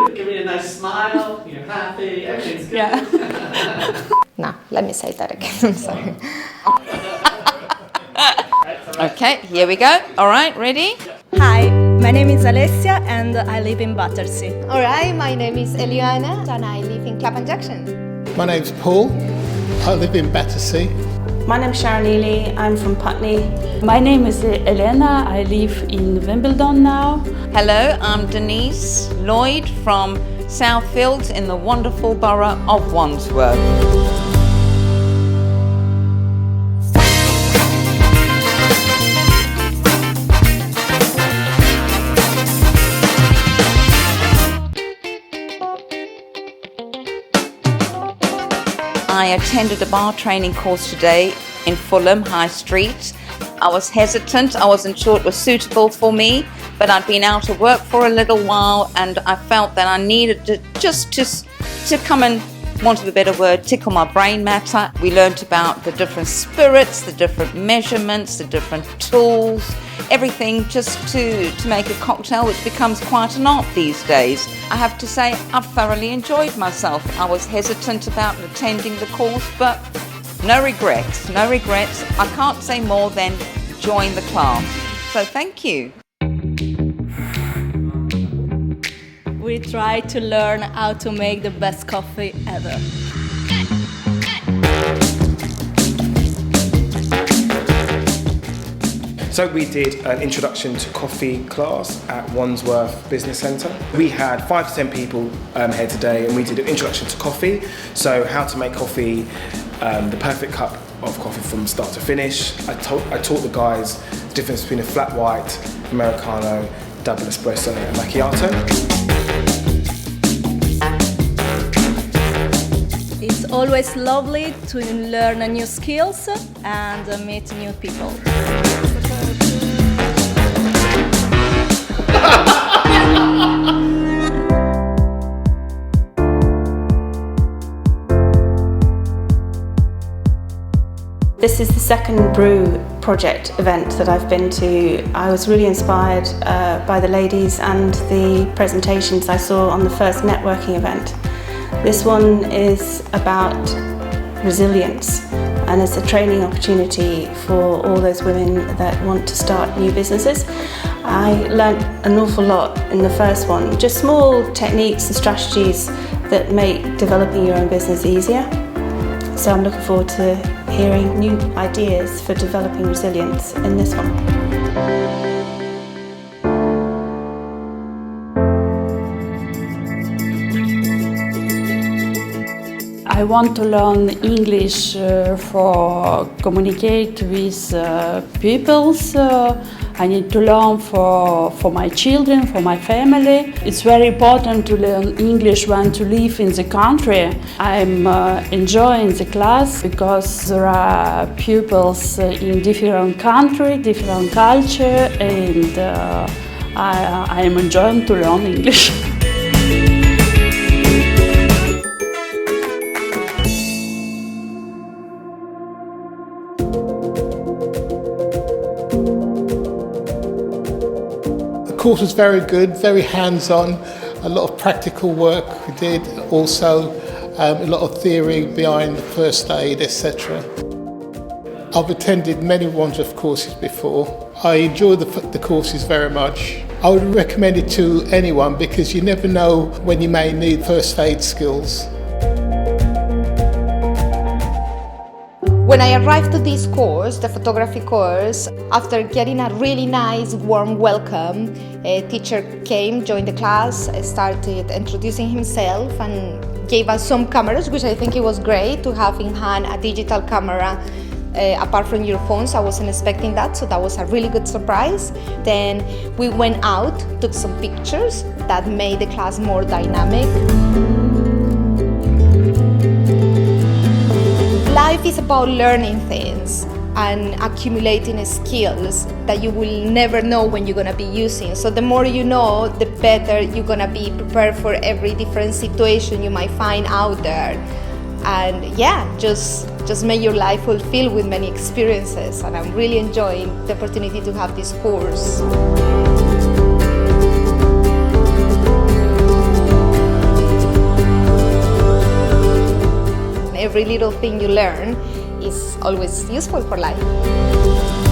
Give me a nice smile, you're happy, everything's good. Yeah. No, let me say that again. I'm sorry. Okay, here we go. All right, ready? Hi, my name is Alessia and I live in Battersea. All right, my name is Eliana and I live in Clapham Junction. My name's Paul. I live in Battersea. My name's Sharon Ely, I'm from Putney. My name is Elena, I live in Wimbledon now. Hello, I'm Denise Lloyd from Southfields in the wonderful borough of Wandsworth. I attended a bar training course today in Fulham High Street. I was hesitant, I wasn't sure it was suitable for me, but I'd been out of work for a little while and I felt that I needed to come and, want of a better word, tickle my brain matter. We learnt about the different spirits, the different measurements, the different tools, everything just to make a cocktail, which becomes quite an art these days. I have to say I've thoroughly enjoyed myself. I was hesitant about attending the course, but no regrets, no regrets. I can't say more than join the class. So thank you. We try to learn how to make the best coffee ever. So we did an introduction to coffee class at Wandsworth Business Centre. We had 5 to 10 people here today and we did an introduction to coffee. So how to make coffee, the perfect cup of coffee from start to finish. I taught the guys the difference between a flat white, Americano, double espresso and macchiato. It's always lovely to learn new skills and meet new people. This is the second brew project event that I've been to. I was really inspired by the ladies and the presentations I saw on the first networking event. This one is about resilience and it's a training opportunity for all those women that want to start new businesses. I learnt an awful lot in the first one, just small techniques and strategies that make developing your own business easier. So I'm looking forward to hearing new ideas for developing resilience in this one. I want to learn English for communicate with people. I need to learn for my children, for my family. It's very important to learn English when to live in the country. I'm enjoying the class because there are pupils in different country, different culture, and I am enjoying to learn English. The course was very good, very hands-on, a lot of practical work we did, also a lot of theory behind first aid, etc. I've attended many Wandsworth courses before. I enjoy the courses very much. I would recommend it to anyone because you never know when you may need first aid skills. When I arrived to this course, the photography course, after getting a really nice, warm welcome, a teacher came, joined the class, started introducing himself and gave us some cameras, which I think it was great to have in hand a digital camera apart from your phones. I wasn't expecting that, so that was a really good surprise. Then we went out, took some pictures that made the class more dynamic. Life is about learning things and accumulating skills that you will never know when you're gonna be using. So the more you know, the better you're gonna be prepared for every different situation you might find out there. And yeah, just make your life fulfilled with many experiences. And I'm really enjoying the opportunity to have this course. every little thing you learn is always useful for life.